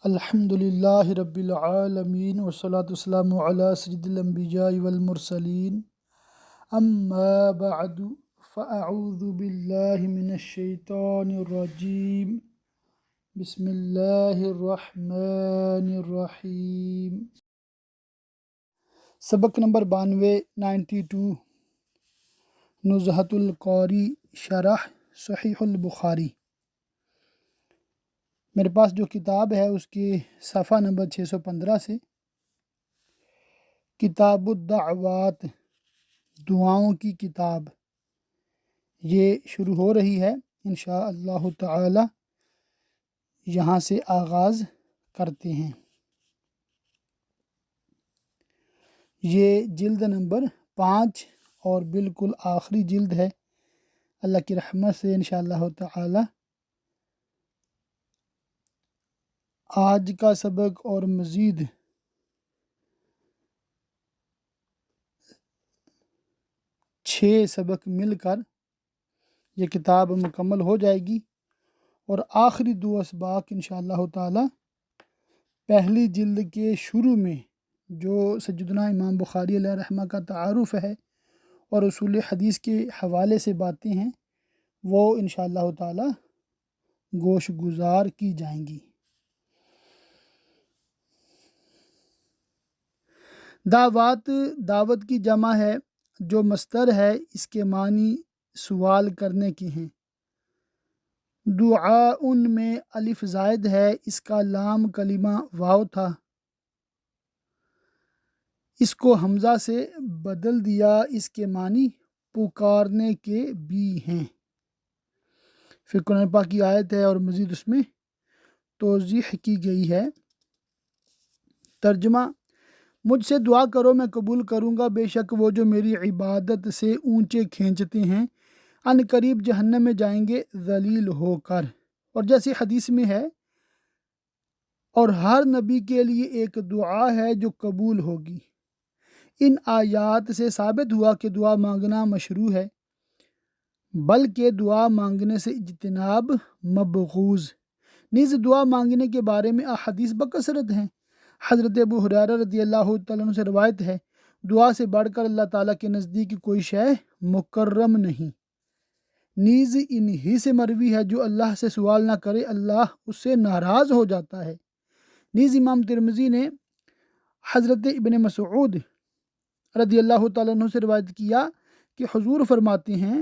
الحمد للہ رب العالمین والصلاة والسلام علی سید الانبیاء والمرسلین اما بعد فاعوذ باللہ من الشیطان الرجیم بسم اللہ الرحمن الرحیم۔ سبق نمبر 92 نزہۃ القاری شرح صحیح البخاری۔ میرے پاس جو کتاب ہے اس کی صفحہ نمبر 615 سے کتاب الدعوات، دعاؤں کی کتاب، یہ شروع ہو رہی ہے انشاءاللہ تعالی۔ یہاں سے آغاز کرتے ہیں۔ یہ جلد نمبر 5 اور بالکل آخری جلد ہے۔ اللہ کی رحمت سے انشاءاللہ تعالی آج کا سبق اور مزید 6 سبق مل کر یہ کتاب مکمل ہو جائے گی، اور آخری 2 اسباق انشاءاللہ تعالی پہلی جلد کے شروع میں جو سیدنا امام بخاری علیہ رحمہ کا تعارف ہے اور اصول حدیث کے حوالے سے باتیں ہیں، وہ انشاءاللہ تعالی گوش گزار کی جائیں گی۔ دعوت کی جمع ہے، جو مصدر ہے اس کے معنی سوال کرنے کی ہیں۔ دعا ان میں الف زائد ہے، اس کا لام کلمہ واو تھا، اس کو حمزہ سے بدل دیا، اس کے معنی پکارنے کے بھی ہیں۔ پھر قرآن پاک کی آیت ہے اور مزید اس میں توضیح کی گئی ہے۔ ترجمہ: مجھ سے دعا کرو میں قبول کروں گا، بے شک وہ جو میری عبادت سے اونچے کھینچتے ہیں ان قریب جہنم میں جائیں گے ذلیل ہو کر۔ اور جیسے حدیث میں ہے، اور ہر نبی کے لیے ایک دعا ہے جو قبول ہوگی۔ ان آیات سے ثابت ہوا کہ دعا مانگنا مشروع ہے، بلکہ دعا مانگنے سے اجتناب مبغوض۔ نیز دعا مانگنے کے بارے میں احادیث بکثرت ہیں۔ حضرت ابو ہریرہ رضی اللہ تعالیٰ عنہ سے روایت ہے، دعا سے بڑھ کر اللہ تعالیٰ کے نزدیک کوئی شے مکرم نہیں۔ نیز انہی سے مروی ہے، جو اللہ سے سوال نہ کرے اللہ اس سے ناراض ہو جاتا ہے۔ نیز امام ترمذی نے حضرت ابن مسعود رضی اللہ تعالیٰ عنہ سے روایت کیا کہ حضور فرماتے ہیں،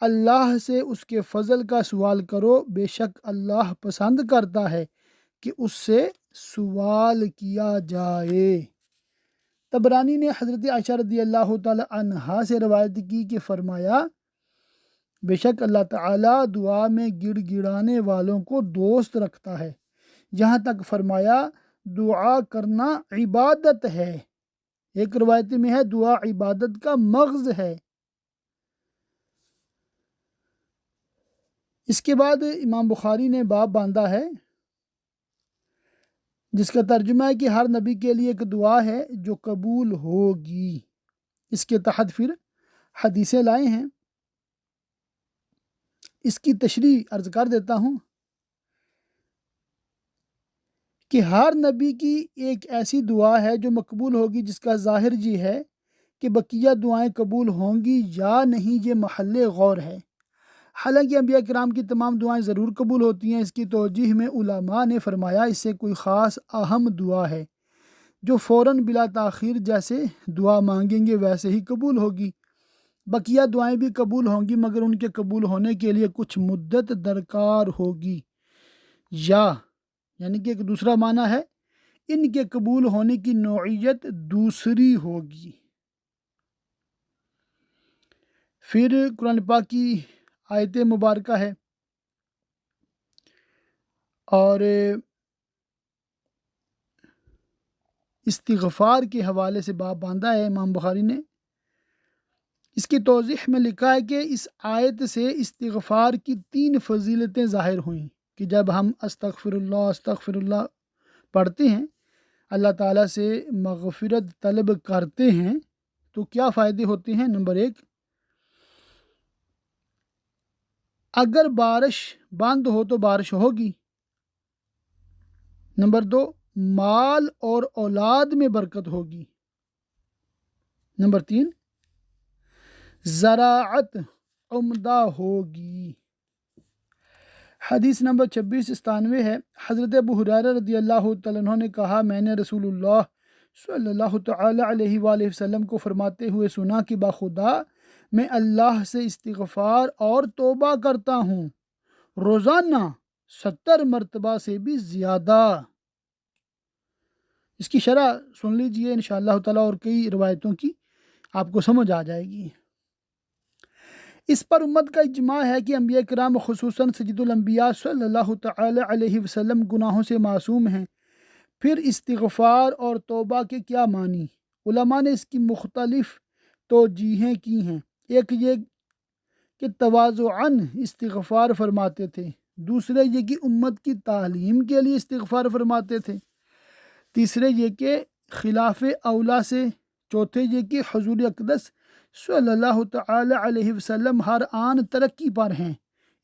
اللہ سے اس کے فضل کا سوال کرو، بے شک اللہ پسند کرتا ہے کہ اس سے سوال کیا جائے۔ طبرانی نے حضرت عائشہ رضی اللہ تعالی عنہا سے روایت کی کہ فرمایا، بے شک اللہ تعالیٰ دعا میں گڑ گڑانے والوں کو دوست رکھتا ہے، یہاں تک فرمایا دعا کرنا عبادت ہے۔ ایک روایت میں ہے دعا عبادت کا مغز ہے۔ اس کے بعد امام بخاری نے باب باندھا ہے جس کا ترجمہ ہے کہ ہر نبی کے لیے ایک دعا ہے جو قبول ہوگی۔ اس کے تحت پھر حدیثیں لائے ہیں۔ اس کی تشریح عرض کر دیتا ہوں کہ ہر نبی کی ایک ایسی دعا ہے جو مقبول ہوگی، جس کا ظاہر یہ ہے کہ بقیہ دعائیں قبول ہوں گی یا نہیں، یہ محل غور ہے۔ حالانکہ انبیاء کرام کی تمام دعائیں ضرور قبول ہوتی ہیں۔ اس کی توجیہ میں علماء نے فرمایا، اس سے کوئی خاص اہم دعا ہے جو فوراً بلا تاخیر جیسے دعا مانگیں گے ویسے ہی قبول ہوگی۔ بقیہ دعائیں بھی قبول ہوں گی، مگر ان کے قبول ہونے کے لیے کچھ مدت درکار ہوگی، یعنی کہ ایک دوسرا معنی ہے ان کے قبول ہونے کی نوعیت دوسری ہوگی۔ پھر قرآن پاک کی آیت مبارکہ ہے اور استغفار کے حوالے سے باب باندھا ہے امام بخاری نے۔ اس کی توضیح میں لکھا ہے کہ اس آیت سے استغفار کی 3 فضیلتیں ظاہر ہوئیں کہ جب ہم استغفر اللہ پڑھتے ہیں، اللہ تعالیٰ سے مغفرت طلب کرتے ہیں، تو کیا فائدے ہوتے ہیں۔ نمبر 1، اگر بارش بند ہو تو بارش ہوگی، نمبر 2، مال اور اولاد میں برکت ہوگی۔ نمبر 3، زراعت عمدہ ہوگی۔ حدیث نمبر 2697 ہے، حضرت ابو ہریرہ رضی اللہ تعالیٰ عنہ نے کہا، میں نے رسول اللہ صلی اللہ تعالیٰ علیہ وآلہ وسلم کو فرماتے ہوئے سنا کہ بخدا میں اللہ سے استغفار اور توبہ کرتا ہوں روزانہ 70 مرتبہ سے بھی زیادہ۔ اس کی شرح سن لیجئے انشاءاللہ تعالیٰ، اور کئی روایتوں کی آپ کو سمجھ آ جائے گی۔ اس پر امت کا اجماع ہے کہ انبیاء کرام خصوصاً سید الانبیاء صلی اللہ تعالی علیہ وسلم گناہوں سے معصوم ہیں۔ پھر استغفار اور توبہ کے کیا معنی؟ علماء نے اس کی مختلف توجیہیں کی ہیں۔ ایک یہ کہ تواضعاً استغفار فرماتے تھے، دوسرے یہ کہ امت کی تعلیم کے لیے استغفار فرماتے تھے، تیسرے یہ کہ خلاف اولا سے، چوتھے یہ کہ حضور اقدس صلی اللہ تعالی علیہ وسلم ہر آن ترقی پر ہیں۔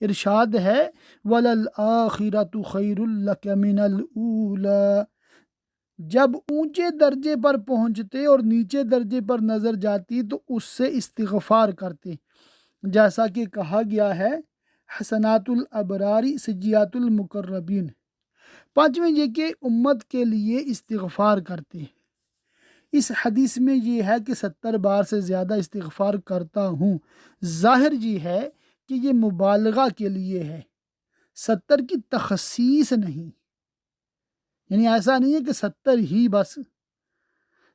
ارشاد ہے وَلَلْآخِرَةُ خَيْرٌ لَكَ مِنَ الْأُولَى۔ جب اونچے درجے پر پہنچتے اور نیچے درجے پر نظر جاتی تو اس سے استغفار کرتے، جیسا کہ کہا گیا ہے حسنات الابراری سیئات المقربین۔ پانچویں یہ کہ امت کے لیے استغفار کرتے۔ اس حدیث میں یہ ہے کہ 70 بار سے زیادہ استغفار کرتا ہوں، ظاہر جی ہے کہ یہ مبالغہ کے لیے ہے، 70 کی تخصیص نہیں، یعنی ایسا نہیں ہے کہ 70 ہی بس،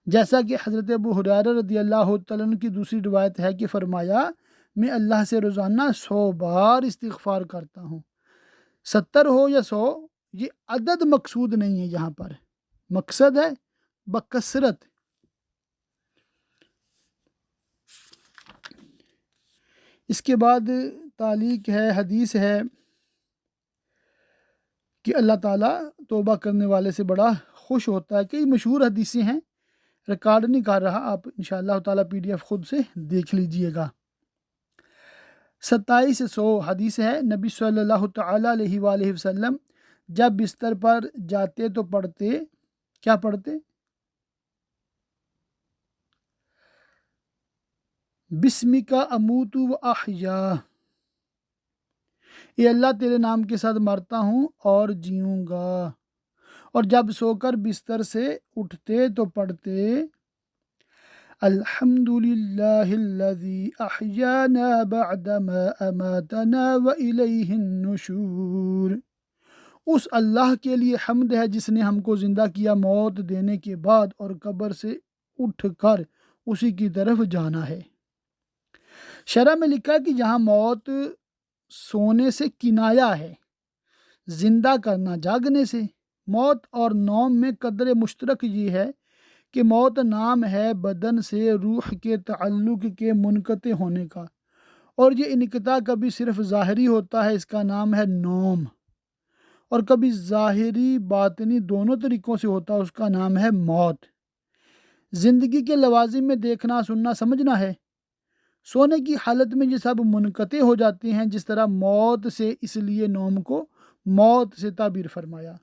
جیسا کہ حضرت ابو ہریرہ رضی اللہ تعالیٰ عنہ کی دوسری روایت ہے کہ فرمایا میں اللہ سے روزانہ 100 بار استغفار کرتا ہوں۔ 70 ہو یا 100، یہ عدد مقصود نہیں ہے، یہاں پر مقصد ہے بکثرت۔ اس کے بعد تعلیق ہے، حدیث ہے کہ اللہ تعالیٰ توبہ کرنے والے سے بڑا خوش ہوتا ہے۔ کئی مشہور حدیثیں ہیں، ریکارڈ نہیں کر رہا، آپ انشاءاللہ تعالیٰ PDF خود سے دیکھ لیجئے گا۔ 2700 حدیث ہے، نبی صلی اللہ تعالیٰ علیہ وآلہ وسلم جب بستر پر جاتے تو پڑھتے، کیا پڑھتے؟ بسمک اموت و احیا، اے اللہ تیرے نام کے ساتھ مرتا ہوں اور جیوں گا۔ اور جب سو کر بستر سے اٹھتے تو پڑھتے الحمد للہ الذی احیانا بعد ما اماتنا والیہ النشور۔ اس اللہ کے لیے حمد ہے جس نے ہم کو زندہ کیا موت دینے کے بعد، اور قبر سے اٹھ کر اسی کی طرف جانا ہے۔ شرح میں لکھا کہ جہاں موت سونے سے کنایا ہے، زندہ کرنا جاگنے سے۔ موت اور نوم میں قدر مشترک یہ ہے کہ موت نام ہے بدن سے روح کے تعلق کے منقطع ہونے کا، اور یہ انقطاع کبھی صرف ظاہری ہوتا ہے، اس کا نام ہے نوم، اور کبھی ظاہری باطنی دونوں طریقوں سے ہوتا ہے، اس کا نام ہے موت۔ زندگی کے لوازم میں دیکھنا، سننا، سمجھنا ہے۔ سونے کی حالت میں یہ سب منقطع ہو جاتے ہیں، جس طرح موت سے، اس لیے نوم کو موت سے تعبیر فرمایا۔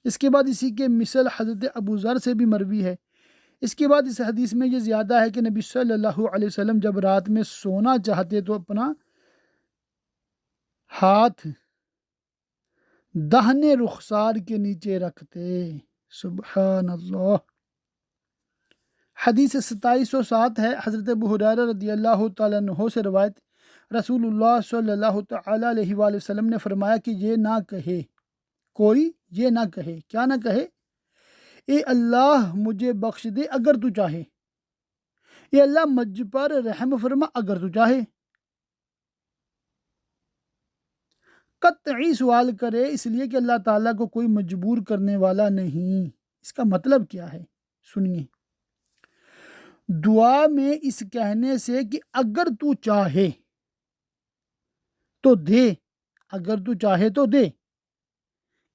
اس کے بعد اسی کے مثل حضرت ابو ذر سے بھی مروی ہے۔ اس کے بعد اس حدیث میں یہ زیادہ ہے کہ نبی صلی اللہ علیہ وسلم جب رات میں سونا چاہتے تو اپنا ہاتھ داہنے رخسار کے نیچے رکھتے۔ سبحان اللہ۔ حدیث 2707 ہے، حضرت ابو ہریرہ رضی اللہ تعالیٰ عنہ سے روایت، رسول اللہ صلی اللہ تعالیٰ علیہ وآلہ وسلم نے فرمایا کہ یہ نہ کہے کوئی، یہ نہ کہے، کیا نہ کہے؟ اے اللہ مجھے بخش دے اگر تو چاہے، اے اللہ مجھ پر رحم فرما اگر تو چاہے۔ قطعی سوال کرے، اس لیے کہ اللہ تعالیٰ کو کوئی مجبور کرنے والا نہیں۔ اس کا مطلب کیا ہے؟ سنیے، دعا میں اس کہنے سے کہ اگر تو چاہے تو دے، اگر تو چاہے تو دے،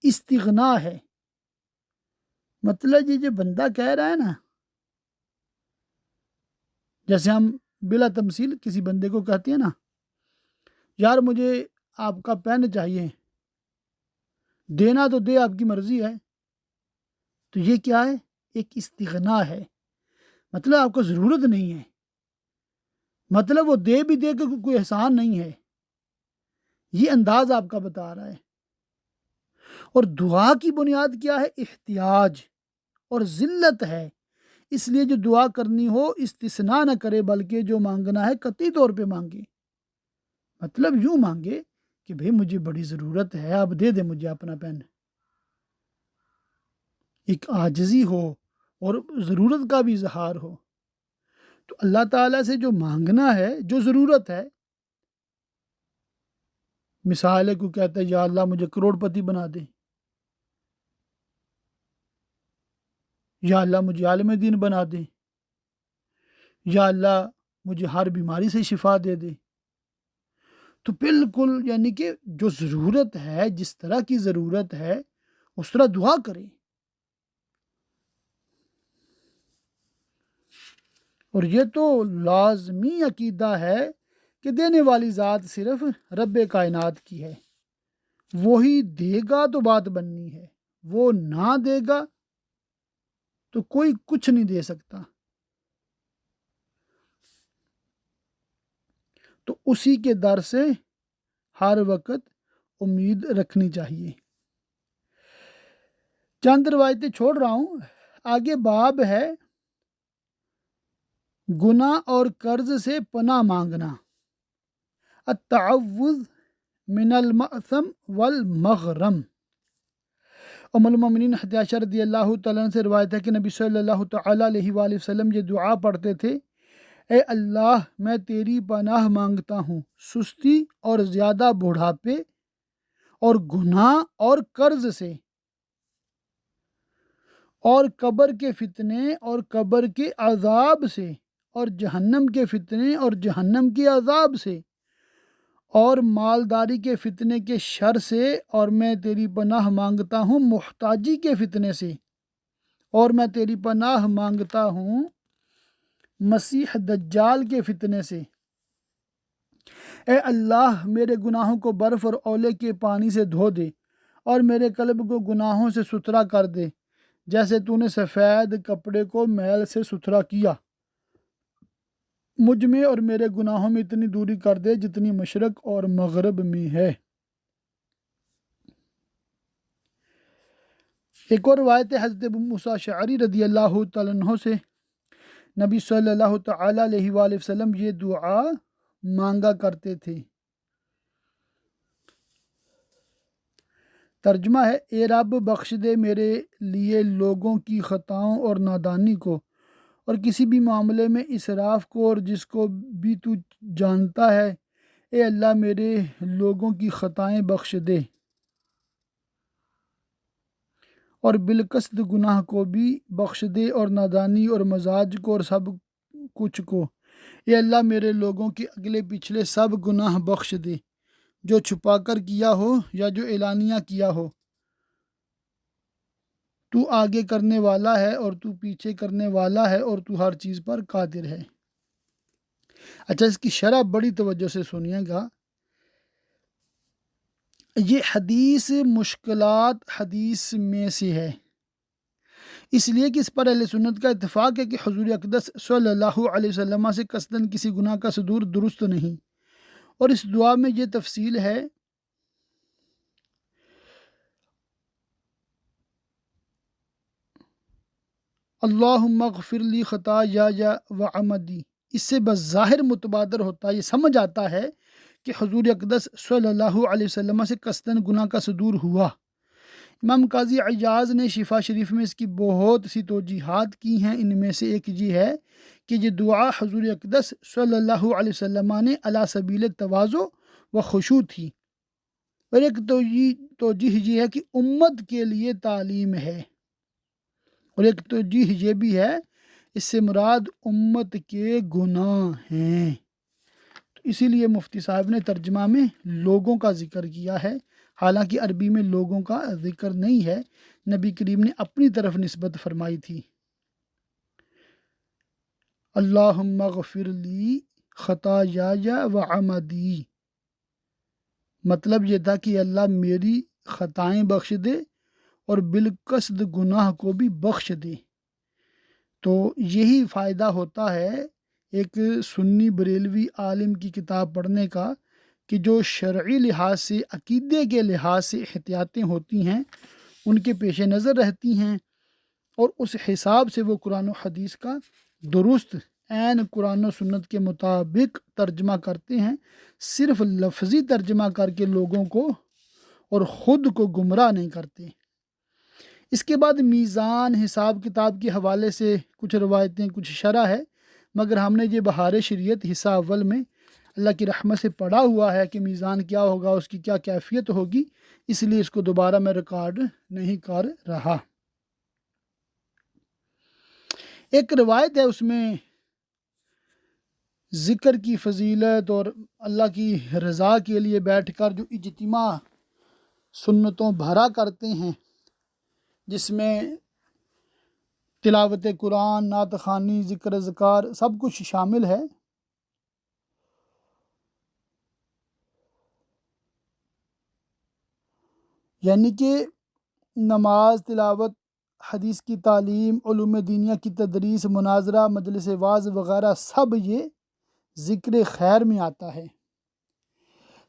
استغنا ہے۔ مطلب یہ جو بندہ کہہ رہا ہے نا، جیسے ہم بلا تمثیل کسی بندے کو کہتے ہیں نا، یار مجھے آپ کا پین چاہیے، دینا تو دے، آپ کی مرضی ہے، تو یہ کیا ہے؟ ایک استغنا ہے، مطلب آپ کو ضرورت نہیں ہے، مطلب وہ دے بھی دے کہ کوئی احسان نہیں ہے، یہ انداز آپ کا بتا رہا ہے۔ اور دعا کی بنیاد کیا ہے؟ احتیاج اور ذلت ہے، اس لیے جو دعا کرنی ہو استثناء نہ کرے، بلکہ جو مانگنا ہے قطعی طور پہ مانگے، مطلب یوں مانگے کہ بھئی مجھے بڑی ضرورت ہے، آپ دے دیں مجھے اپنا پین، ایک عاجزی ہو اور ضرورت کا بھی اظہار ہو۔ تو اللہ تعالیٰ سے جو مانگنا ہے، جو ضرورت ہے، مثال ہے کوئی کہتا ہے یا اللہ مجھے کروڑ پتی بنا دے، یا اللہ مجھے عالم دین بنا دے، یا اللہ مجھے ہر بیماری سے شفا دے دے، تو بالکل یعنی کہ جو ضرورت ہے، جس طرح کی ضرورت ہے اس طرح دعا کریں۔ اور یہ تو لازمی عقیدہ ہے کہ دینے والی ذات صرف رب کائنات کی ہے، وہی دے گا تو بات بننی ہے، وہ نہ دے گا تو کوئی کچھ نہیں دے سکتا۔ تو اسی کے در سے ہر وقت امید رکھنی چاہیے۔ چند روایتیں چھوڑ رہا ہوں، آگے باب ہے گناہ اور قرض سے پناہ مانگنا، التعوذ من المأثم والمغرم۔ ام المومنین حضرت عائشہ رضی اللہ تعالیٰ عنہ سے روایت ہے کہ نبی صلی اللہ تعالیٰ علیہ وآلہ وسلم یہ دعا پڑھتے تھے، اے اللہ میں تیری پناہ مانگتا ہوں سستی اور زیادہ بڑھاپے اور گناہ اور قرض سے، اور قبر کے فتنے اور قبر کے عذاب سے، اور جہنم کے فتنے اور جہنم کے عذاب سے، اور مالداری کے فتنے کے شر سے، اور میں تیری پناہ مانگتا ہوں محتاجی کے فتنے سے، اور میں تیری پناہ مانگتا ہوں مسیح دجال کے فتنے سے۔ اے اللہ میرے گناہوں کو برف اور اولے کے پانی سے دھو دے، اور میرے قلب کو گناہوں سے ستھرا کر دے، جیسے تو نے سفید کپڑے کو میل سے ستھرا کیا۔ مجھ میں اور میرے گناہوں میں اتنی دوری کر دے جتنی مشرق اور مغرب میں ہے۔ ایک اور روایت ہے حضرت ابو موسیٰ اشعری رضی اللہ تعالیٰ عنہ سے، نبی صلی اللہ تعالیٰ علیہ وآلہ وسلم یہ دعا مانگا کرتے تھے۔ ترجمہ ہے، اے رب بخش دے میرے لیے لوگوں کی خطاؤں اور نادانی کو، اور کسی بھی معاملے میں اسراف کو، اور جس کو بھی تو جانتا ہے۔ اے اللہ میرے لوگوں کی خطائیں بخش دے، اور بالقصد گناہ کو بھی بخش دے، اور نادانی اور مزاج کو اور سب کچھ کو۔ اے اللہ میرے لوگوں کے اگلے پچھلے سب گناہ بخش دے، جو چھپا کر کیا ہو یا جو اعلانیہ کیا ہو۔ تو آگے کرنے والا ہے اور تو پیچھے کرنے والا ہے، اور تو ہر چیز پر قادر ہے۔ اچھا، اس کی شرح بڑی توجہ سے سنیے گا۔ یہ حدیث مشکلات حدیث میں سے ہے، اس لیے کہ اس پر اہل سنت کا اتفاق ہے کہ حضور اقدس صلی اللہ علیہ وسلم سے قصداً کسی گناہ کا صدور درست نہیں۔ اور اس دعا میں یہ تفصیل ہے، اللہم اغفر لی خطایا وعمدی، اس سے بظاہر متبادر ہوتا ہے، یہ سمجھ آتا ہے کہ حضور اقدس صلی اللہ علیہ وسلم سے قصداً گناہ کا صدور ہوا۔ امام قاضی عیاض نے شفا شریف میں اس کی بہت سی توجیحات کی ہیں، ان میں سے ایک یہ ہے کہ یہ دعا حضور اقدس صلی اللہ علیہ وسلم نے علی سبیل تواضع و خشوع تھی، اور ایک توجیح یہ ہے کہ امت کے لیے تعلیم ہے، اور ایک توجیح یہ بھی ہے اس سے مراد امت کے گناہ ہیں۔ تو اسی لیے مفتی صاحب نے ترجمہ میں لوگوں کا ذکر کیا ہے، حالانکہ عربی میں لوگوں کا ذکر نہیں ہے، نبی کریم نے اپنی طرف نسبت فرمائی تھی۔ اللہم اغفر لی خطایا وعمدی، مطلب یہ تھا کہ اللہ میری خطائیں بخش دے اور بالقصد گناہ کو بھی بخش دے۔ تو یہی فائدہ ہوتا ہے ایک سنی بریلوی عالم کی کتاب پڑھنے کا، کہ جو شرعی لحاظ سے، عقیدے کے لحاظ سے احتیاطیں ہوتی ہیں ان کے پیش نظر رہتی ہیں، اور اس حساب سے وہ قرآن و حدیث کا درست عین قرآن و سنت کے مطابق ترجمہ کرتے ہیں، صرف لفظی ترجمہ کر کے لوگوں کو اور خود کو گمراہ نہیں کرتے۔ اس کے بعد میزان حساب کتاب کے حوالے سے کچھ روایتیں، کچھ شرح ہے، مگر ہم نے یہ بہار شریعت حصہ اول میں اللہ کی رحمت سے پڑھا ہوا ہے کہ میزان کیا ہوگا، اس کی کیا کیفیت ہوگی، اس لیے اس کو دوبارہ میں ریکارڈ نہیں کر رہا۔ ایک روایت ہے، اس میں ذکر کی فضیلت اور اللہ کی رضا کے لیے بیٹھ کر جو اجتماع سنتوں بھرا کرتے ہیں، جس میں تلاوت قرآن، نعت خوانی، ذکر اذکار سب کچھ شامل ہے۔ یعنی کہ نماز، تلاوت، حدیث کی تعلیم، علوم دینیا کی تدریس، مناظرہ، مجلس واعظ وغیرہ سب یہ ذکر خیر میں آتا ہے۔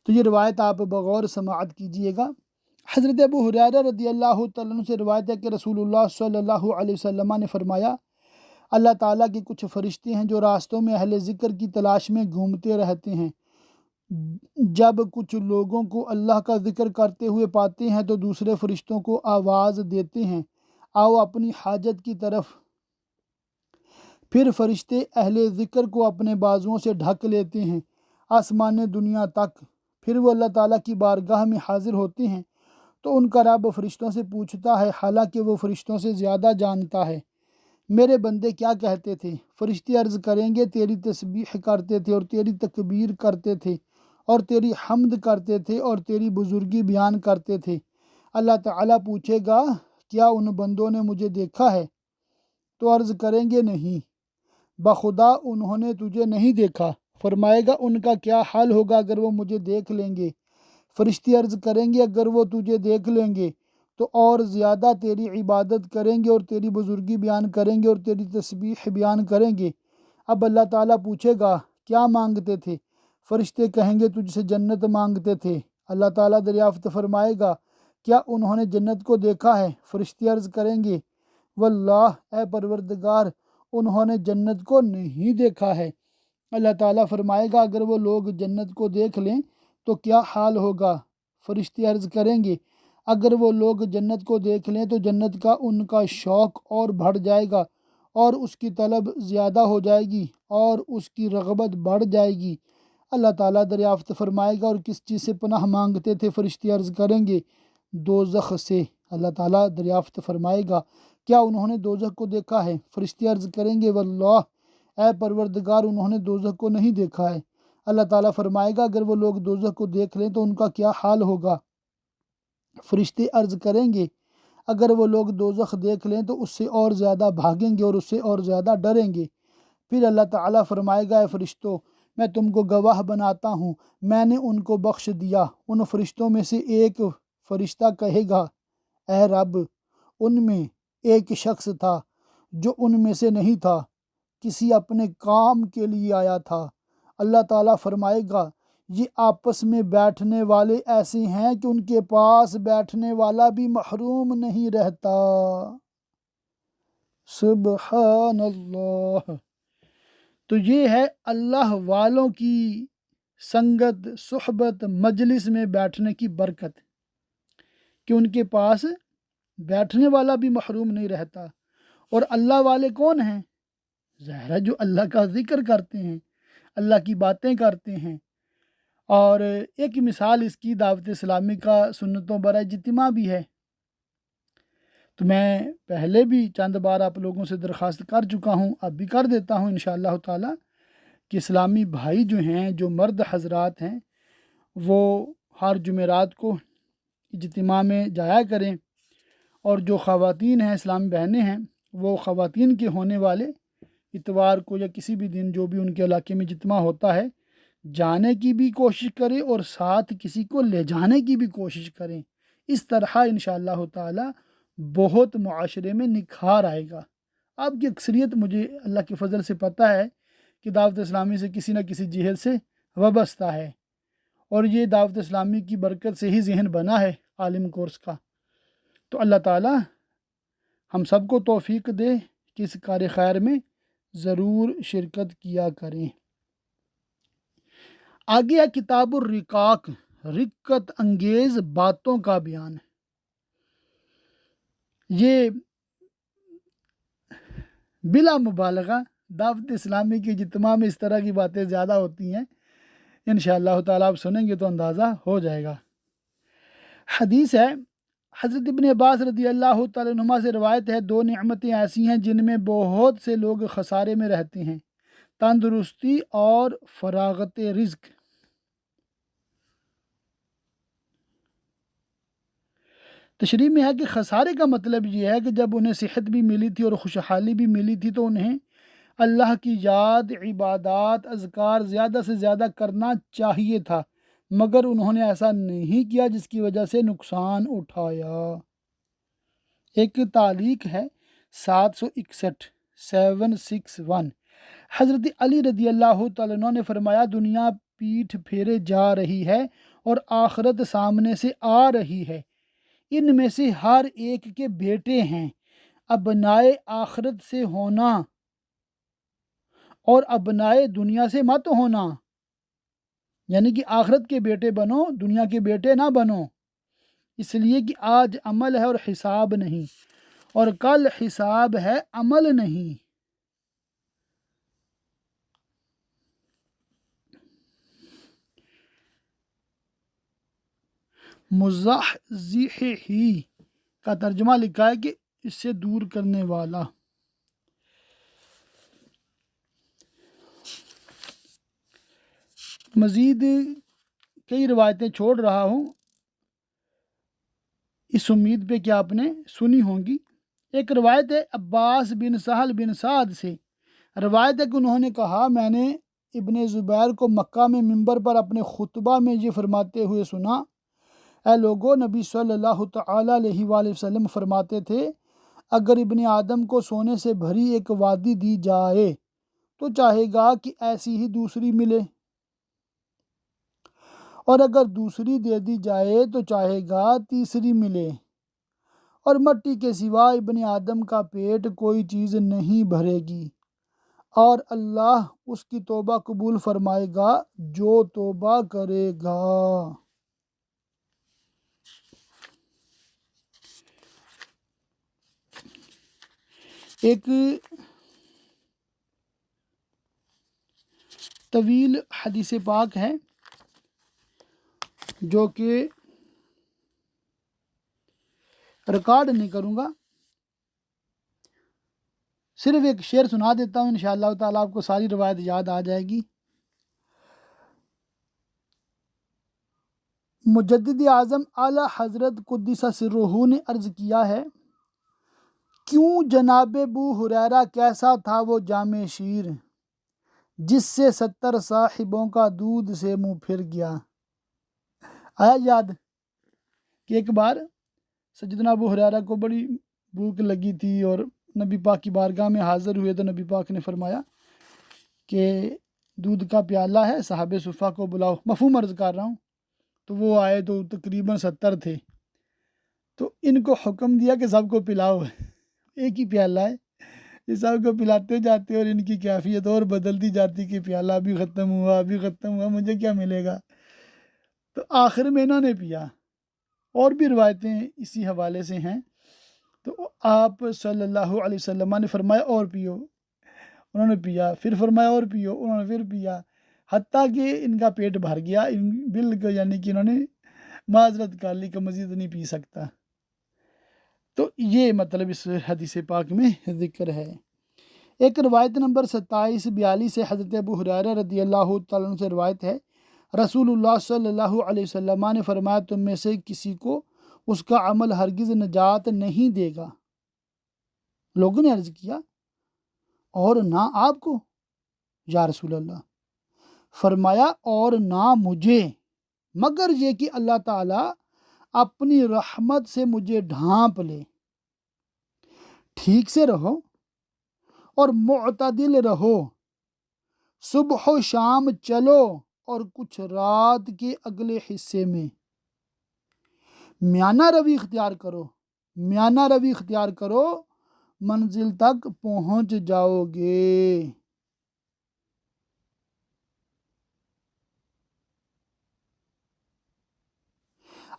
تو یہ روایت آپ بغور سماعت کیجئے گا۔ حضرت ابو ہریرہ رضی اللہ تعالیٰ عنہ سے روایت ہے کہ رسول اللہ صلی اللہ علیہ وسلم نے فرمایا، اللہ تعالیٰ کے کچھ فرشتے ہیں جو راستوں میں اہل ذکر کی تلاش میں گھومتے رہتے ہیں۔ جب کچھ لوگوں کو اللہ کا ذکر کرتے ہوئے پاتے ہیں تو دوسرے فرشتوں کو آواز دیتے ہیں، آؤ اپنی حاجت کی طرف۔ پھر فرشتے اہل ذکر کو اپنے بازوؤں سے ڈھک لیتے ہیں آسمان دنیا تک۔ پھر وہ اللہ تعالیٰ کی بارگاہ میں حاضر ہوتے ہیں تو ان کا رب فرشتوں سے پوچھتا ہے، حالانکہ وہ فرشتوں سے زیادہ جانتا ہے، میرے بندے کیا کہتے تھے؟ فرشتے عرض کریں گے، تیری تسبیح کرتے تھے اور تیری تکبیر کرتے تھے اور تیری حمد کرتے تھے اور تیری بزرگی بیان کرتے تھے۔ اللہ تعالیٰ پوچھے گا، کیا ان بندوں نے مجھے دیکھا ہے؟ تو عرض کریں گے نہیں، بخدا انہوں نے تجھے نہیں دیکھا۔ فرمائے گا، ان کا کیا حال ہوگا اگر وہ مجھے دیکھ لیں گے؟ فرشتے عرض کریں گے، اگر وہ تجھے دیکھ لیں گے تو اور زیادہ تیری عبادت کریں گے اور تیری بزرگی بیان کریں گے اور تیری تسبیح بیان کریں گے۔ اب اللہ تعالیٰ پوچھے گا، کیا مانگتے تھے؟ فرشتے کہیں گے، تجھ سے جنت مانگتے تھے۔ اللہ تعالیٰ دریافت فرمائے گا، کیا انہوں نے جنت کو دیکھا ہے؟ فرشتے عرض کریں گے، واللہ اے پروردگار، انہوں نے جنت کو نہیں دیکھا ہے۔ اللہ تعالیٰ فرمائے گا، اگر وہ لوگ جنت کو دیکھ لیں تو کیا حال ہوگا؟ فرشتے عرض کریں گے، اگر وہ لوگ جنت کو دیکھ لیں تو جنت کا ان کا شوق اور بڑھ جائے گا اور اس کی طلب زیادہ ہو جائے گی اور اس کی رغبت بڑھ جائے گی۔ اللہ تعالیٰ دریافت فرمائے گا، اور کس چیز سے پناہ مانگتے تھے؟ فرشتے عرض کریں گے، دوزخ سے۔ اللہ تعالیٰ دریافت فرمائے گا، کیا انہوں نے دوزخ کو دیکھا ہے؟ فرشتے عرض کریں گے، واللہ اے پروردگار، انہوں نے دوزخ کو نہیں دیکھا ہے۔ اللہ تعالیٰ فرمائے گا، اگر وہ لوگ دوزخ کو دیکھ لیں تو ان کا کیا حال ہوگا؟ فرشتے عرض کریں گے، اگر وہ لوگ دوزخ دیکھ لیں تو اس سے اور زیادہ بھاگیں گے اور اس سے اور زیادہ ڈریں گے۔ پھر اللہ تعالیٰ فرمائے گا، اے فرشتوں، میں تم کو گواہ بناتا ہوں، میں نے ان کو بخش دیا۔ ان فرشتوں میں سے ایک فرشتہ کہے گا، اے رب، ان میں ایک شخص تھا جو ان میں سے نہیں تھا، کسی اپنے کام کے لیے آیا تھا۔ اللہ تعالیٰ فرمائے گا، یہ آپس میں بیٹھنے والے ایسے ہیں کہ ان کے پاس بیٹھنے والا بھی محروم نہیں رہتا۔ سبحان اللہ۔ تو یہ ہے اللہ والوں کی سنگت، صحبت، مجلس میں بیٹھنے کی برکت، کہ ان کے پاس بیٹھنے والا بھی محروم نہیں رہتا۔ اور اللہ والے کون ہیں؟ ظاہر ہے جو اللہ کا ذکر کرتے ہیں، اللہ کی باتیں کرتے ہیں۔ اور ایک مثال اس کی دعوت اسلامی کا سنتوں برائے اجتماع بھی ہے۔ تو میں پہلے بھی چند بار آپ لوگوں سے درخواست کر چکا ہوں، اب بھی کر دیتا ہوں انشاءاللہ تعالی، کہ اسلامی بھائی جو ہیں، جو مرد حضرات ہیں، وہ ہر جمعرات کو اجتماع میں جایا کریں، اور جو خواتین ہیں، اسلامی بہنیں ہیں، وہ خواتین کے ہونے والے اتوار کو یا کسی بھی دن جو بھی ان کے علاقے میں اجتماع ہوتا ہے، جانے کی بھی کوشش کریں اور ساتھ کسی کو لے جانے کی بھی کوشش کریں۔ اس طرح انشاءاللہ تعالی بہت معاشرے میں نکھار آئے گا۔ آپ کی اکثریت مجھے اللہ کے فضل سے پتہ ہے کہ دعوت اسلامی سے کسی نہ کسی جہت سے وابستہ ہے، اور یہ دعوت اسلامی کی برکت سے ہی ذہن بنا ہے عالم کورس کا۔ تو اللہ تعالی ہم سب کو توفیق دے کہ اس کار خیر میں ضرور شرکت کیا کریں۔ آگے ہے کتاب الرقاق، رقت انگیز باتوں کا بیان۔ یہ بلا مبالغہ دعوت اسلامی کی جتنا میں اس طرح کی باتیں زیادہ ہوتی ہیں، انشاءاللہ تعالیٰ آپ سنیں گے تو اندازہ ہو جائے گا۔ حدیث ہے، حضرت ابن عباس رضی اللہ تعالیٰ عنہما سے روایت ہے، دو نعمتیں ایسی ہیں جن میں بہت سے لوگ خسارے میں رہتے ہیں، تندرستی اور فراغت رزق۔ تشریح میں ہے کہ خسارے کا مطلب یہ ہے کہ جب انہیں صحت بھی ملی تھی اور خوشحالی بھی ملی تھی تو انہیں اللہ کی یاد، عبادات، اذکار زیادہ سے زیادہ کرنا چاہیے تھا، مگر انہوں نے ایسا نہیں کیا، جس کی وجہ سے نقصان اٹھایا۔ ایک تعلیق ہے 761 761، حضرت علی رضی اللہ تعالیٰ عنہ نے فرمایا، دنیا پیٹھ پھیرے جا رہی ہے اور آخرت سامنے سے آ رہی ہے، ان میں سے ہر ایک کے بیٹے ہیں، ابنائے آخرت سے ہونا اور ابنائے دنیا سے مت ہونا، یعنی کہ آخرت کے بیٹے بنو، دنیا کے بیٹے نہ بنو، اس لیے کہ آج عمل ہے اور حساب نہیں، اور کل حساب ہے عمل نہیں۔ مزحزحہ کا ترجمہ لکھا ہے کہ اس سے دور کرنے والا۔ مزید کئی روایتیں چھوڑ رہا ہوں، اس امید پہ کہ آپ نے سنی ہوں گی۔ ایک روایت ہے عباس بن سہل بن سعد سے، روایت ہے کہ انہوں نے کہا، میں نے ابن زبیر کو مکہ میں منبر پر اپنے خطبہ میں یہ فرماتے ہوئے سنا، اے لوگو، نبی صلی اللہ تعالیٰ علیہ وآلہ وسلم فرماتے تھے، اگر ابن آدم کو سونے سے بھری ایک وادی دی جائے تو چاہے گا کہ ایسی ہی دوسری ملے، اور اگر دوسری دے دی جائے تو چاہے گا تیسری ملے، اور مٹی کے سوا ابن آدم کا پیٹ کوئی چیز نہیں بھرے گی، اور اللہ اس کی توبہ قبول فرمائے گا جو توبہ کرے گا۔ ایک طویل حدیث پاک ہے جو کہ ریکارڈ نہیں کروں گا، صرف ایک شعر سنا دیتا ہوں، انشاءاللہ تعالیٰ آپ کو ساری روایت یاد آ جائے گی۔ مجدد اعظم اعلیٰ حضرت قدس سرہ نے عرض کیا ہے، کیوں جناب ابو ہریرہ کیسا تھا وہ جام شیر جس سے 70 صاحبوں کا دودھ سے منہ پھر گیا۔ آیا یاد کہ ایک بار سیدنا ابو ہریرہ کو بڑی بھوک لگی تھی اور نبی پاک کی بارگاہ میں حاضر ہوئے تو نبی پاک نے فرمایا کہ دودھ کا پیالہ ہے، صحابہ صفہ کو بلاؤ، مفہوم عرض کر رہا ہوں۔ تو وہ آئے تو تقریباً 70 تھے، تو ان کو حکم دیا کہ سب کو پلاؤ، ایک ہی پیالہ ہے، یہ سب کو پلاتے جاتے اور ان کی کیفیت اور بدلتی جاتی کہ پیالہ ابھی ختم ہوا، ابھی ختم ہوا، مجھے کیا ملے گا۔ تو آخر میں انہوں نے پیا۔ اور بھی روایتیں اسی حوالے سے ہیں۔ تو آپ صلی اللہ علیہ وسلم نے فرمایا اور پیو، انہوں نے پیا، پھر فرمایا اور پیو، انہوں نے پھر پیا، حتیٰ کہ ان کا پیٹ بھر گیا، بالکل، یعنی کہ انہوں نے معذرت کر لی کہ مزید نہیں پی سکتا۔ تو یہ مطلب اس حدیث پاک میں ذکر ہے۔ ایک روایت نمبر 2742 سے حضرت ابو ہریرہ رضی اللہ تعالیٰ عنہ سے روایت ہے، رسول اللہ صلی اللہ علیہ وسلم نے فرمایا، تم میں سے کسی کو اس کا عمل ہرگز نجات نہیں دے گا۔ لوگوں نے عرض کیا، اور نہ آپ کو یا رسول اللہ؟ فرمایا، اور نہ مجھے، مگر یہ کہ اللہ تعالیٰ اپنی رحمت سے مجھے ڈھانپ لے۔ ٹھیک سے رہو اور معتدل رہو، صبح و شام چلو اور کچھ رات کے اگلے حصے میں میانہ روی اختیار کرو، میانہ روی اختیار کرو، منزل تک پہنچ جاؤ گے۔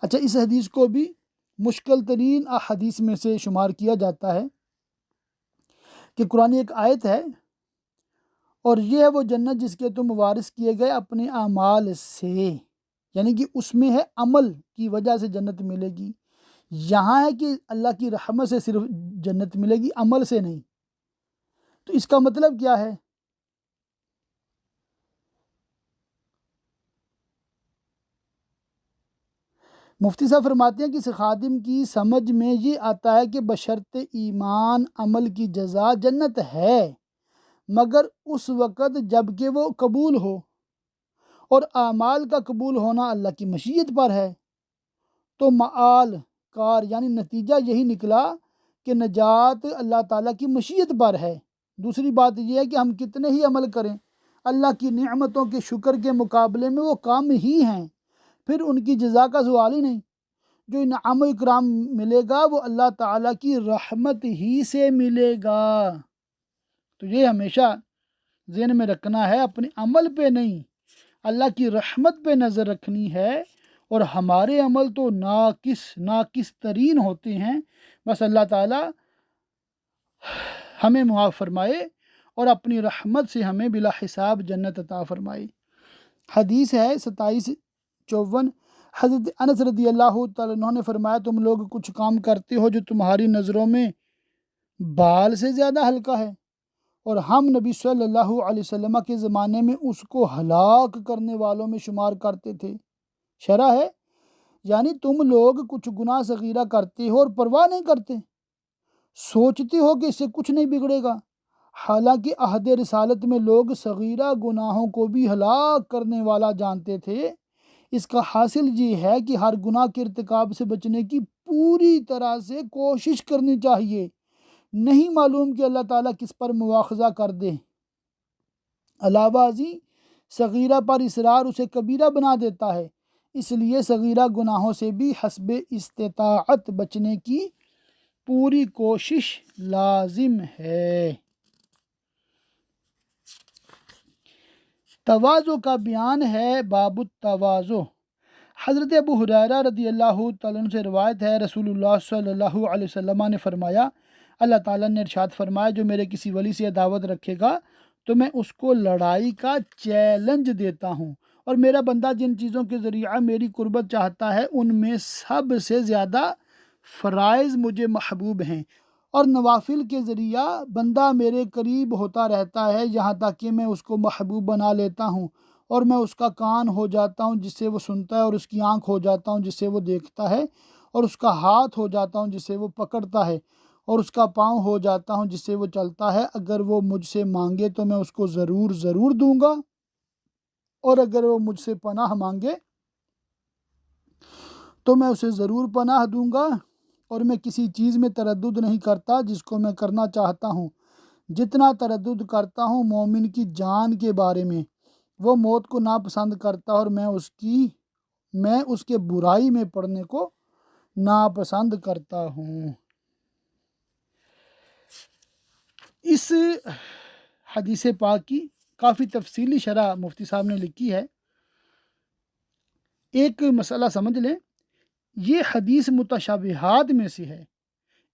اچھا، اس حدیث کو بھی مشکل ترین احادیث میں سے شمار کیا جاتا ہے کہ قرآن ایک آیت ہے، اور یہ ہے وہ جنت جس کے تم وارث کیے گئے اپنے اعمال سے، یعنی کہ اس میں ہے عمل کی وجہ سے جنت ملے گی۔ یہاں ہے کہ اللہ کی رحمت سے صرف جنت ملے گی، عمل سے نہیں۔ تو اس کا مطلب کیا ہے؟ مفتی صاحب فرماتے ہیں کہ اس خادم کی سمجھ میں یہ آتا ہے کہ بشرط ایمان عمل کی جزا جنت ہے، مگر اس وقت جب کہ وہ قبول ہو، اور اعمال کا قبول ہونا اللہ کی مشیت پر ہے۔ تو معال کار یعنی نتیجہ یہی نکلا کہ نجات اللہ تعالیٰ کی مشیت پر ہے۔ دوسری بات یہ ہے کہ ہم کتنے ہی عمل کریں، اللہ کی نعمتوں کے شکر کے مقابلے میں وہ کام ہی ہیں، پھر ان کی جزا کا سوال ہی نہیں۔ جو انعام و اکرام ملے گا وہ اللہ تعالیٰ کی رحمت ہی سے ملے گا۔ تو یہ ہمیشہ ذہن میں رکھنا ہے، اپنے عمل پہ نہیں، اللہ کی رحمت پہ نظر رکھنی ہے۔ اور ہمارے عمل تو ناقص ترین ہوتے ہیں، بس اللہ تعالیٰ ہمیں معاف فرمائے اور اپنی رحمت سے ہمیں بلا حساب جنت عطا فرمائے۔ حدیث ہے 2754، حضرت انس رضی اللہ تعالیٰ عنہ نے فرمایا، تم لوگ کچھ کام کرتے ہو جو تمہاری نظروں میں بال سے زیادہ ہلکا ہے، اور ہم نبی صلی اللہ علیہ وسلم کے زمانے میں اس کو ہلاک کرنے والوں میں شمار کرتے تھے۔ شرح ہے یعنی تم لوگ کچھ گناہ صغیرہ کرتے ہو اور پرواہ نہیں کرتے، سوچتے ہو کہ اس سے کچھ نہیں بگڑے گا، حالانکہ عہد رسالت میں لوگ صغیرہ گناہوں کو بھی ہلاک کرنے والا جانتے تھے۔ اس کا حاصل یہ ہے کہ ہر گناہ کے ارتکاب سے بچنے کی پوری طرح سے کوشش کرنی چاہیے، نہیں معلوم کہ اللہ تعالیٰ کس پر مواخذہ کر دے۔ علاوہ ازیں صغیرہ پر اصرار اسے کبیرہ بنا دیتا ہے، اس لیے صغیرہ گناہوں سے بھی حسب استطاعت بچنے کی پوری کوشش لازم ہے۔ تواضع کا بیان ہے، باب التواضع۔ حضرت ابو ہریرہ رضی اللہ تعالیٰ عنہ سے روایت ہے، رسول اللہ صلی اللہ علیہ وسلم نے فرمایا، اللہ تعالیٰ نے ارشاد فرمایا، جو میرے کسی ولی سے دعوت رکھے گا تو میں اس کو لڑائی کا چیلنج دیتا ہوں، اور میرا بندہ جن چیزوں کے ذریعہ میری قربت چاہتا ہے ان میں سب سے زیادہ فرائض مجھے محبوب ہیں، اور نوافل کے ذریعہ بندہ میرے قریب ہوتا رہتا ہے یہاں تک کہ میں اس کو محبوب بنا لیتا ہوں، اور میں اس کا کان ہو جاتا ہوں جس سے وہ سنتا ہے، اور اس کی آنکھ ہو جاتا ہوں جس سے وہ دیکھتا ہے، اور اس کا ہاتھ ہو جاتا ہوں جس سے وہ پکڑتا ہے، اور اس کا پاؤں ہو جاتا ہوں جس سے وہ چلتا ہے۔ اگر وہ مجھ سے مانگے تو میں اس کو ضرور دوں گا، اور اگر وہ مجھ سے پناہ مانگے تو میں اسے ضرور پناہ دوں گا، اور میں کسی چیز میں تردد نہیں کرتا جس کو میں کرنا چاہتا ہوں، جتنا تردد کرتا ہوں مومن کی جان کے بارے میں۔ وہ موت کو ناپسند کرتا اور میں اس کے برائی میں پڑنے کو ناپسند کرتا ہوں۔ اس حدیث پاک کی کافی تفصیلی شرح مفتی صاحب نے لکھی ہے۔ ایک مسئلہ سمجھ لیں، یہ حدیث متشابہات میں سے ہے،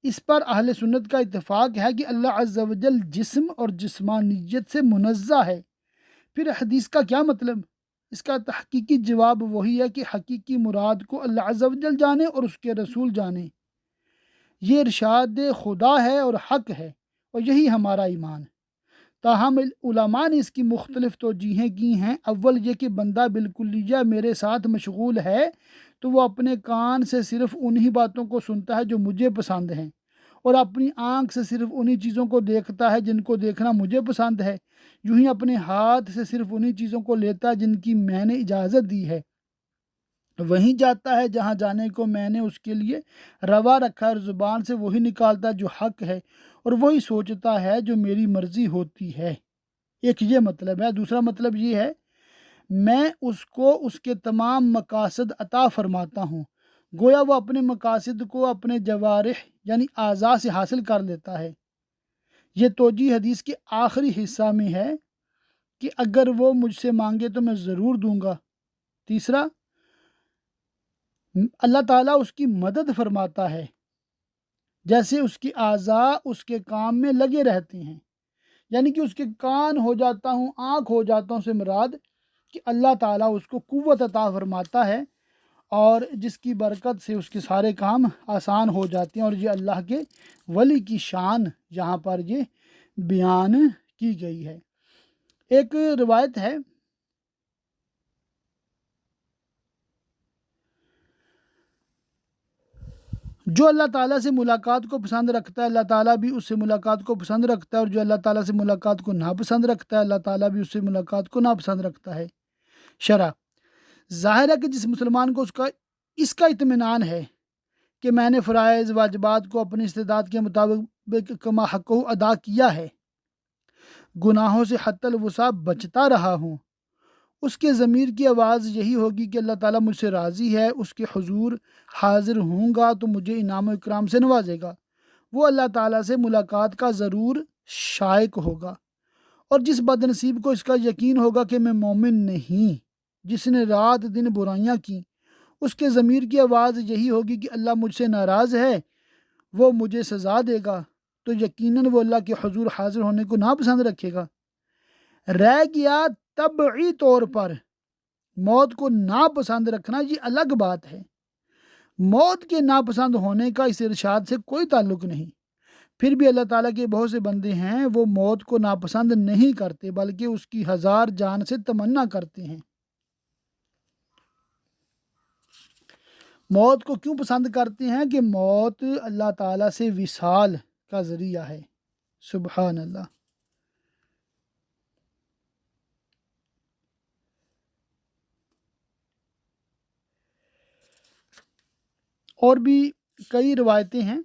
اس پر اہل سنت کا اتفاق ہے کہ اللہ عز و جل جسم اور جسمانیت سے منزہ ہے۔ پھر حدیث کا کیا مطلب؟ اس کا تحقیقی جواب وہی ہے کہ حقیقی مراد کو اللہ عز و جل جانے اور اس کے رسول جانے، یہ ارشاد خدا ہے اور حق ہے، اور یہی ہمارا ایمان ہے۔ تاہم علماء نے اس کی مختلف توجیہیں کی ہیں۔ اول یہ کہ بندہ بالکلیہ میرے ساتھ مشغول ہے تو وہ اپنے کان سے صرف انہی باتوں کو سنتا ہے جو مجھے پسند ہیں، اور اپنی آنکھ سے صرف انہی چیزوں کو دیکھتا ہے جن کو دیکھنا مجھے پسند ہے، یوں ہی اپنے ہاتھ سے صرف انہی چیزوں کو لیتا ہے جن کی میں نے اجازت دی ہے۔ وہیں جاتا ہے جہاں جانے کو میں نے اس کے لیے روا رکھا ہے، اور زبان سے وہی نکالتا ہے جو حق ہے، اور وہی سوچتا ہے جو میری مرضی ہوتی ہے۔ ایک یہ مطلب ہے۔ دوسرا مطلب یہ ہے، میں اس کو اس کے تمام مقاصد عطا فرماتا ہوں، گویا وہ اپنے مقاصد کو اپنے جوارح یعنی اعضاء سے حاصل کر لیتا ہے۔ یہ توجیہ حدیث کے آخری حصہ میں ہے کہ اگر وہ مجھ سے مانگے تو میں ضرور دوں گا۔ تیسرا، اللہ تعالیٰ اس کی مدد فرماتا ہے، جیسے اس کی اعضاء اس کے کام میں لگے رہتے ہیں، یعنی کہ اس کے کان ہو جاتا ہوں، آنکھ ہو جاتا ہوں سے مراد کہ اللہ تعالیٰ اس کو قوت عطا فرماتا ہے، اور جس کی برکت سے اس کے سارے کام آسان ہو جاتے ہیں، اور یہ اللہ کے ولی کی شان یہاں پر یہ بیان کی گئی ہے۔ ایک روایت ہے، جو اللہ تعالیٰ سے ملاقات کو پسند رکھتا ہے اللہ تعالیٰ بھی اس سے ملاقات کو پسند رکھتا ہے، اور جو اللہ تعالیٰ سے ملاقات کو ناپسند رکھتا ہے اللہ تعالیٰ بھی اس سے ملاقات کو ناپسند رکھتا ہے۔ شرح: ظاہر ہے کہ جس مسلمان کو اس کا اطمینان ہے کہ میں نے فرائض واجبات کو اپنی استطاعت کے مطابق کما حق ادا کیا ہے، گناہوں سے حتی الوسع بچتا رہا ہوں، اس کے ضمیر کی آواز یہی ہوگی کہ اللہ تعالیٰ مجھ سے راضی ہے، اس کے حضور حاضر ہوں گا تو مجھے انعام و اکرام سے نوازے گا، وہ اللہ تعالیٰ سے ملاقات کا ضرور شائق ہوگا۔ اور جس بد نصیب کو اس کا یقین ہوگا کہ میں مومن نہیں، جس نے رات دن برائیاں کی، اس کے ضمیر کی آواز یہی ہوگی کہ اللہ مجھ سے ناراض ہے، وہ مجھے سزا دے گا، تو یقیناً وہ اللہ کے حضور حاضر ہونے کو ناپسند رکھے گا۔ رہ گیا طبعی طور پر موت کو ناپسند رکھنا، یہ الگ بات ہے۔ موت کے ناپسند ہونے کا اس ارشاد سے کوئی تعلق نہیں۔ پھر بھی اللہ تعالیٰ کے بہت سے بندے ہیں وہ موت کو ناپسند نہیں کرتے بلکہ اس کی ہزار جان سے تمنا کرتے ہیں۔ موت کو کیوں پسند کرتے ہیں؟ کہ موت اللہ تعالیٰ سے وصال کا ذریعہ ہے۔ سبحان اللہ۔ اور بھی کئی روایتیں ہیں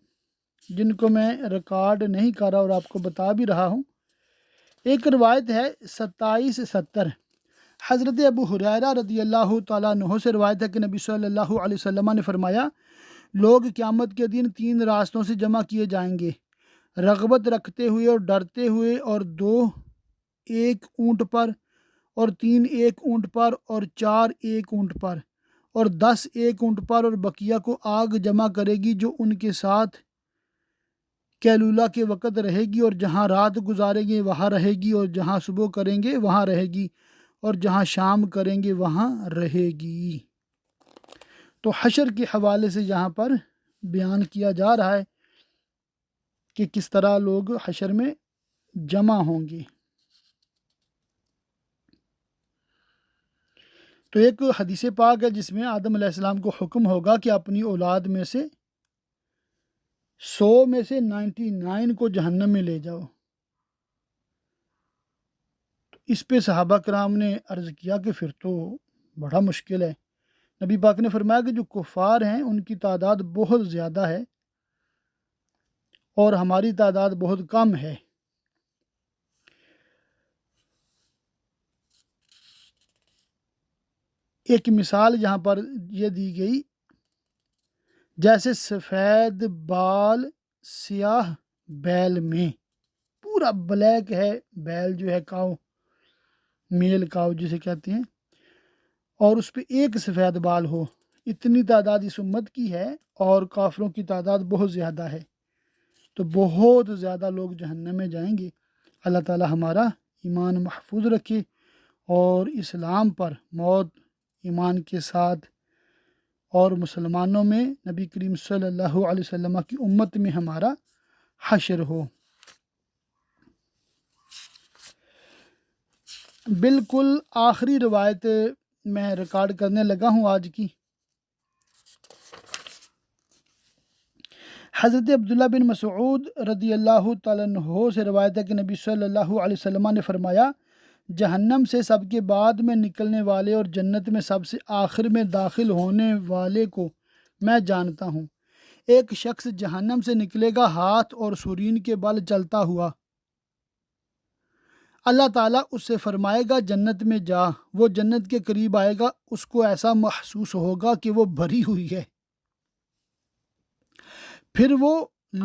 جن کو میں ریکارڈ نہیں کر رہا اور آپ کو بتا بھی رہا ہوں۔ ایک روایت ہے 2770، حضرت ابو ہریرہ رضی اللہ تعالیٰ عنہ سے روایت ہے کہ نبی صلی اللہ علیہ وسلم نے فرمایا، لوگ قیامت کے دن 3 راستوں سے جمع کیے جائیں گے، رغبت رکھتے ہوئے اور ڈرتے ہوئے، اور 2 ایک اونٹ پر، اور 3 ایک اونٹ پر، اور 4 ایک اونٹ پر، اور 10 ایک اونٹ پر، اور بقیہ کو آگ جمع کرے گی جو ان کے ساتھ کیلولہ کے وقت رہے گی، اور جہاں رات گزاریں گے وہاں رہے گی، اور جہاں صبح کریں گے وہاں رہے گی، اور جہاں شام کریں گے وہاں رہے گی۔ تو حشر کے حوالے سے یہاں پر بیان کیا جا رہا ہے کہ کس طرح لوگ حشر میں جمع ہوں گے۔ تو ایک حدیث پاک ہے جس میں آدم علیہ السلام کو حکم ہوگا کہ اپنی اولاد میں سے 100 میں سے 99 کو جہنم میں لے جاؤ۔ تو اس پہ صحابہ کرام نے عرض کیا کہ پھر تو بڑا مشکل ہے۔ نبی پاک نے فرمایا کہ جو کفار ہیں ان کی تعداد بہت زیادہ ہے اور ہماری تعداد بہت کم ہے۔ ایک مثال یہاں پر یہ دی گئی، جیسے سفید بال سیاہ بیل میں، پورا بلیک ہے بیل جو ہے کاؤ، میل کاؤ جسے کہتے ہیں، اور اس پہ ایک سفید بال ہو، اتنی تعداد اس امت کی ہے اور کافروں کی تعداد بہت زیادہ ہے، تو بہت زیادہ لوگ جہنم میں جائیں گے۔ اللہ تعالی ہمارا ایمان محفوظ رکھے اور اسلام پر موت ایمان کے ساتھ اور مسلمانوں میں نبی کریم صلی اللہ علیہ وسلم کی امت میں ہمارا حشر ہو۔ بالکل آخری روایت میں ریکارڈ کرنے لگا ہوں آج کی۔ حضرت عبداللہ بن مسعود رضی اللہ تعالیٰ عنہ سے روایت ہے کہ نبی صلی اللہ علیہ وسلم نے فرمایا، جہنم سے سب کے بعد میں نکلنے والے اور جنت میں سب سے آخر میں داخل ہونے والے کو میں جانتا ہوں۔ ایک شخص جہنم سے نکلے گا ہاتھ اور سرین کے بل چلتا ہوا۔ اللہ تعالیٰ اس سے فرمائے گا جنت میں جا۔ وہ جنت کے قریب آئے گا، اس کو ایسا محسوس ہوگا کہ وہ بھری ہوئی ہے۔ پھر وہ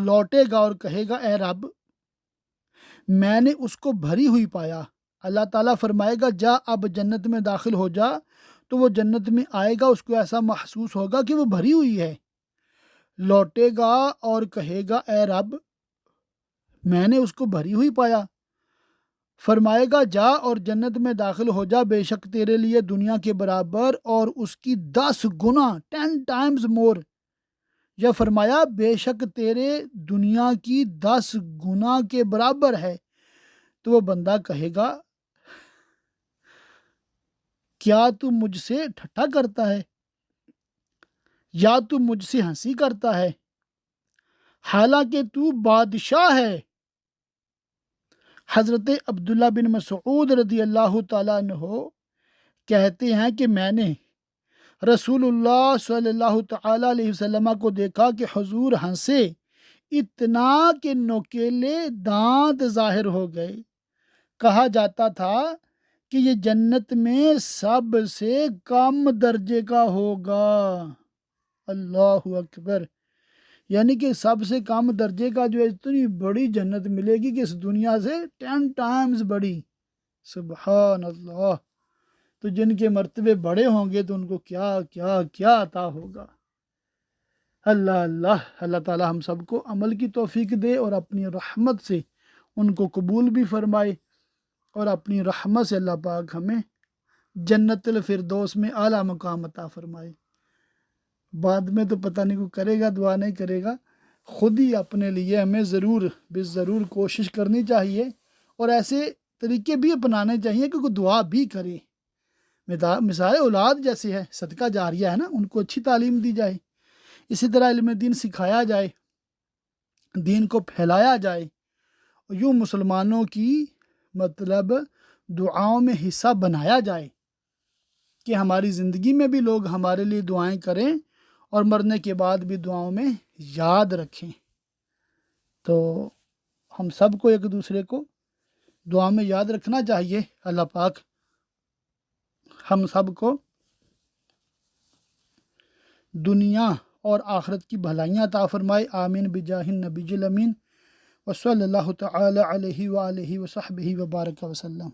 لوٹے گا اور کہے گا اے رب، میں نے اس کو بھری ہوئی پایا۔ اللہ تعالیٰ فرمائے گا جا اب جنت میں داخل ہو جا۔ تو وہ جنت میں آئے گا، اس کو ایسا محسوس ہوگا کہ وہ بھری ہوئی ہے۔ لوٹے گا اور کہے گا اے رب، میں نے اس کو بھری ہوئی پایا۔ فرمائے گا جا اور جنت میں داخل ہو جا، بے شک تیرے لیے دنیا کے برابر اور اس کی 10 گنا 10 times more، یا فرمایا بے شک تیرے دنیا کی 10 گنا کے برابر ہے۔ تو وہ بندہ کہے گا کیا تو مجھ سے ٹھٹھا کرتا ہے یا تو مجھ سے ہنسی کرتا ہے، حالانکہ تو بادشاہ ہے۔ حضرت عبداللہ بن مسعود رضی اللہ تعالیٰ عنہ کہتے ہیں کہ میں نے رسول اللہ صلی اللہ تعالیٰ علیہ وسلم کو دیکھا کہ حضور ہنسے اتنا کہ نوکیلے دانت ظاہر ہو گئے۔ کہا جاتا تھا کہ یہ جنت میں سب سے کم درجے کا ہوگا۔ اللہ اکبر، یعنی کہ سب سے کم درجے کا جو ہے اتنی بڑی جنت ملے گی کہ اس دنیا سے 10 times بڑی۔ سبحان اللہ، تو جن کے مرتبے بڑے ہوں گے تو ان کو کیا کیا کیا عطا ہوگا۔ اللہ اللہ اللہ تعالی ہم سب کو عمل کی توفیق دے اور اپنی رحمت سے ان کو قبول بھی فرمائے، اور اپنی رحمت سے اللہ پاک ہمیں جنت الفردوس میں اعلیٰ مقام عطا فرمائے۔ بعد میں تو پتہ نہیں کو کرے گا، دعا نہیں کرے گا، خود ہی اپنے لیے ہمیں ضرور کوشش کرنی چاہیے، اور ایسے طریقے بھی اپنانے چاہیے کہ کوئی دعا بھی کرے۔ مثال اولاد جیسے ہے، صدقہ جاریہ ہے نا، ان کو اچھی تعلیم دی جائے، اسی طرح علم دین سکھایا جائے، دین کو پھیلایا جائے، اور یوں مسلمانوں کی مطلب دعاؤں میں حصہ بنایا جائے کہ ہماری زندگی میں بھی لوگ ہمارے لیے دعائیں کریں اور مرنے کے بعد بھی دعاؤں میں یاد رکھیں۔ تو ہم سب کو ایک دوسرے کو دعا میں یاد رکھنا چاہیے۔ اللہ پاک ہم سب کو دنیا اور آخرت کی بھلائیاں عطا فرمائے، آمین بجاہ النبی الامین، وصلی اللہ تعالی علیہ وآلہ وصحبہ وبارک وسلم۔